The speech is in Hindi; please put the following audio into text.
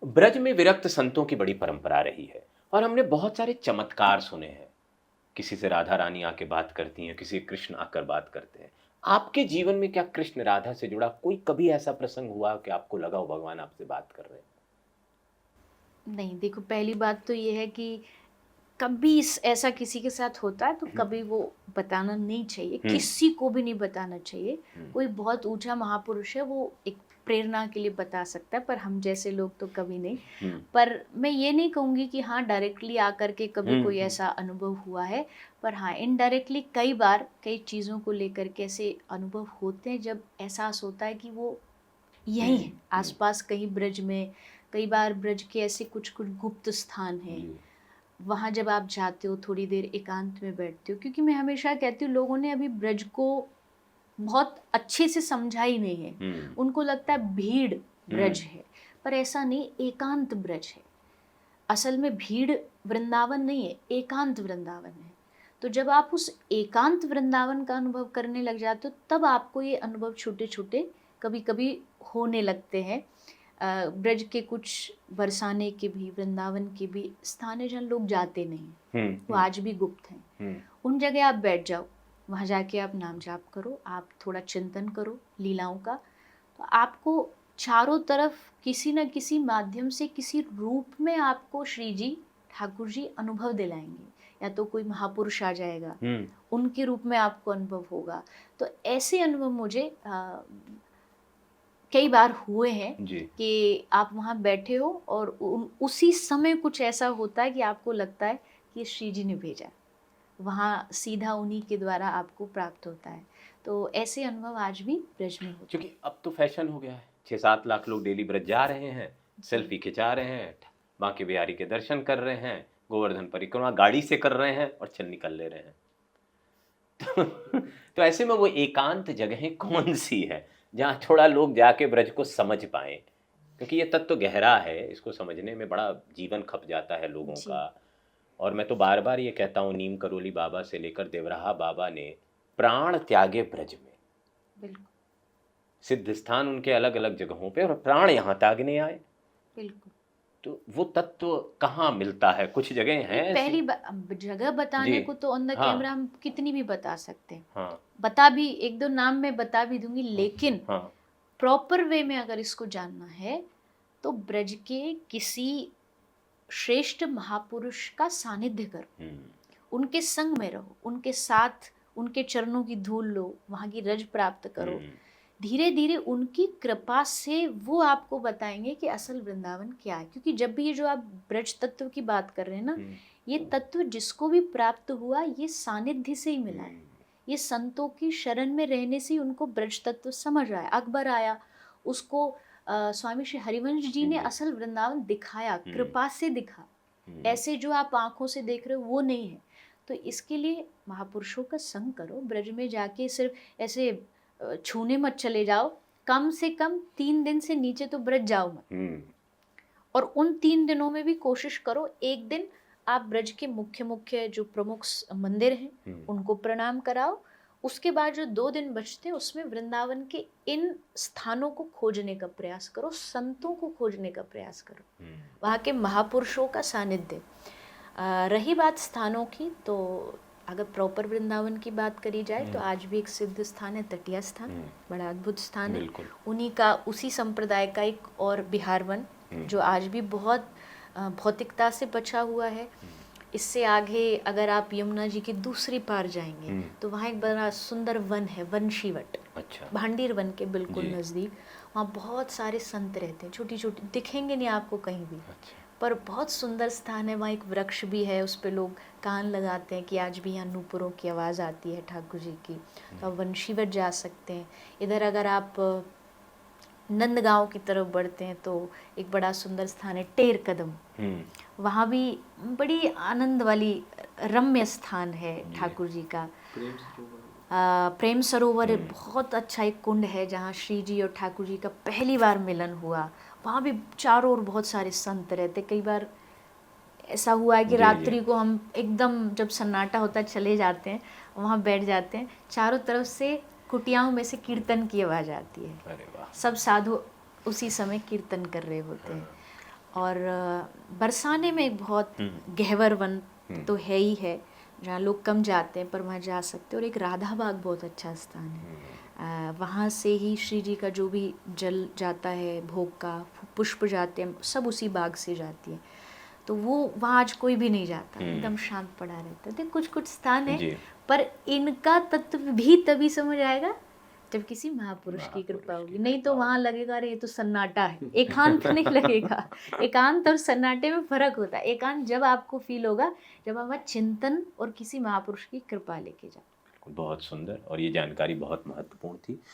ब्रज में विरक्त संतों की बड़ी परंपरा रही है और हमने बहुत सारे चमत्कार सुने हैं। किसी से राधा रानी आके बात करती हैं, किसी कृष्ण आकर बात करते हैं। आपके जीवन में क्या कृष्ण राधा से जुड़ा कोई कभी ऐसा प्रसंग हुआ कि आपको लगा हो भगवान आपसे बात कर रहे हैं? नहीं, देखो, पहली बात तो ये है कि कभी ऐसा किसी के साथ होता है तो कभी वो बताना नहीं चाहिए, किसी को भी नहीं बताना चाहिए। कोई बहुत ऊंचा महापुरुष है, वो एक प्रेरणा के लिए बता सकता है, पर हम जैसे लोग तो कभी नहीं। पर मैं ये नहीं कहूँगी कि हाँ डायरेक्टली आकर के कभी कोई ऐसा अनुभव हुआ है, पर हाँ इनडायरेक्टली कई बार कई चीज़ों को लेकर के ऐसे अनुभव होते हैं जब एहसास होता है कि वो यही है आसपास कहीं ब्रज में। कई बार ब्रज के ऐसे कुछ कुछ गुप्त स्थान हैं, वहाँ जब आप जाते हो थोड़ी देर एकांत में बैठते हो, क्योंकि मैं हमेशा कहती हूँ लोगों ने अभी ब्रज को बहुत अच्छे से समझा ही नहीं है। उनको लगता है भीड़ ब्रज है, पर ऐसा नहीं, एकांत ब्रज है। असल में भीड़ वृंदावन नहीं है, एकांत वृंदावन है। तो जब आप उस एकांत वृंदावन का अनुभव करने लग जाते हो तब आपको ये अनुभव छोटे छोटे कभी कभी होने लगते हैं। ब्रज के कुछ बरसाने के भी, वृंदावन के भी स्थान है जहाँ लोग जाते नहीं, वो आज भी गुप्त हैं। उन जगह आप बैठ जाओ, वहाँ जाके आप नाम जाप करो, आप थोड़ा चिंतन करो लीलाओं का, तो आपको चारों तरफ किसी न किसी माध्यम से, किसी रूप में आपको श्री जी ठाकुर जी अनुभव दिलाएंगे। या तो कोई महापुरुष आ जाएगा, उनके रूप में आपको अनुभव होगा। तो ऐसे अनुभव मुझे कई बार हुए हैं कि आप वहाँ बैठे हो और उसी समय कुछ ऐसा होता है कि आपको लगता है कि श्री जी ने भेजा, वहाँ सीधा उन्हीं के द्वारा आपको प्राप्त होता है। तो ऐसे अनुभव आज भी ब्रज में होते हैं। क्योंकि अब तो फैशन हो गया है, 6-7 लाख लोग डेली ब्रज जा रहे हैं, सेल्फी खिंचा रहे हैं, बांके बिहारी के दर्शन कर रहे हैं, गोवर्धन परिक्रमा गाड़ी से कर रहे हैं और चल निकल ले रहे हैं। तो ऐसे में वो एकांत जगहें कौन सी है जहाँ थोड़ा लोग जाके ब्रज को समझ पाए? क्योंकि ये तत्व तो गहरा है, इसको समझने में बड़ा जीवन खप जाता है लोगों का। और मैं तो बार बार ये कहता हूँ, नीम करोली बाबा से लेकर देवराहा बाबा ने प्राण त्यागे ब्रज में। बिल्कुल, सिद्ध स्थान उनके अलग अलग जगहों पे और प्राण यहाँ त्यागने आए। बिल्कुल। तो वो तत्व कहाँ मिलता है? कुछ जगह हैं पहली जगह बताने को तो ऑन द कैमरा हम कितनी भी बता सकते हैं, बता भी, एक दो नाम में बता भी दूंगी, लेकिन प्रॉपर वे में अगर इसको जानना है तो ब्रज के किसी श्रेष्ठ महापुरुष का सानिध्य करो, उनके संग में रहो, उनके साथ उनके चरणों की धूल लो, वहाँ की रज प्राप्त करो। धीरे धीरे उनकी कृपा से वो आपको बताएंगे कि असल वृंदावन क्या है। क्योंकि जब भी ये जो आप ब्रज तत्व की बात कर रहे हैं ना, ये तत्व जिसको भी प्राप्त हुआ ये सानिध्य से ही मिला है। ये संतों की शरण में रहने से उनको ब्रज तत्व समझ आया। अकबर आया, उसको स्वामी श्री हरिवंश जी ने असल वृंदावन दिखाया, कृपा से दिखा। ऐसे जो आप आंखों से देख रहे हो वो नहीं है। तो इसके लिए महापुरुषों का संग करो, ब्रज में जाके सिर्फ ऐसे छूने मत चले जाओ, कम से कम 3 दिन से नीचे तो ब्रज जाओ मत। और उन 3 दिनों में भी कोशिश करो एक दिन आप ब्रज के मुख्य मुख्य जो प्रमुख मंदिर हैं उनको प्रणाम कराओ। उसके बाद जो 2 दिन बचते हैं उसमें वृंदावन के इन स्थानों को खोजने का प्रयास करो, संतों को खोजने का प्रयास करो, वहाँ के महापुरुषों का सानिध्य। रही बात स्थानों की, तो अगर प्रॉपर वृंदावन की बात करी जाए तो आज भी एक सिद्ध स्थान है तटिया स्थान, बड़ा अद्भुत स्थान है। उन्हीं का, उसी संप्रदाय का एक और बिहार वन जो आज भी बहुत भौतिकता से बचा हुआ है। इससे आगे अगर आप यमुना जी के दूसरी पार जाएंगे तो वहाँ एक बड़ा सुंदर वन है, वंशीवट। अच्छा। भांडीर वन के बिल्कुल नज़दीक वहाँ बहुत सारे संत रहते हैं, छोटी छोटी, दिखेंगे नहीं आपको कहीं भी। अच्छा। पर बहुत सुंदर स्थान है। वहाँ एक वृक्ष भी है, उस पर लोग कान लगाते हैं कि आज भी यहाँ नूपुरों की आवाज़ आती है ठाकुर जी की। तो आप वंशीवट जा सकते हैं। इधर अगर आप नंदगांव की तरफ बढ़ते हैं तो एक बड़ा सुंदर स्थान है टेर कदम, वहाँ भी बड़ी आनंद वाली रम्य स्थान है ठाकुर जी का। प्रेम सरोवर बहुत अच्छा एक कुंड है जहाँ श्री जी और ठाकुर जी का पहली बार मिलन हुआ। वहाँ भी चारों ओर बहुत सारे संत रहते। कई बार ऐसा हुआ है कि रात्रि को हम एकदम जब सन्नाटा होता है चले जाते हैं, वहाँ बैठ जाते हैं, चारों तरफ से कुटियाओं में से कीर्तन की आवाज़ आती है। सब साधु उसी समय कीर्तन कर रहे होते हैं। और बरसाने में एक बहुत गहवर वन तो है ही है जहाँ लोग कम जाते हैं पर वहाँ जा सकते हैं। और एक राधा बाग बहुत अच्छा स्थान है, वहाँ से ही श्री जी का जो भी जल जाता है, भोग का पुष्प जाते हैं, सब उसी बाग से जाती है। तो वो वहाँ आज कोई भी नहीं जाता, एकदम शांत पड़ा रहता है। तो कुछ कुछ स्थान है, पर इनका तत्व भी तभी समझ आएगा जब किसी महापुरुष की कृपा होगी। नहीं तो वहाँ लगेगा अरे ये तो सन्नाटा है, एकांत नहीं लगेगा। एकांत और सन्नाटे में फर्क होता है। एकांत जब आपको फील होगा जब आप चिंतन और किसी महापुरुष की कृपा लेके जाओ। बहुत सुंदर, और ये जानकारी बहुत महत्वपूर्ण थी।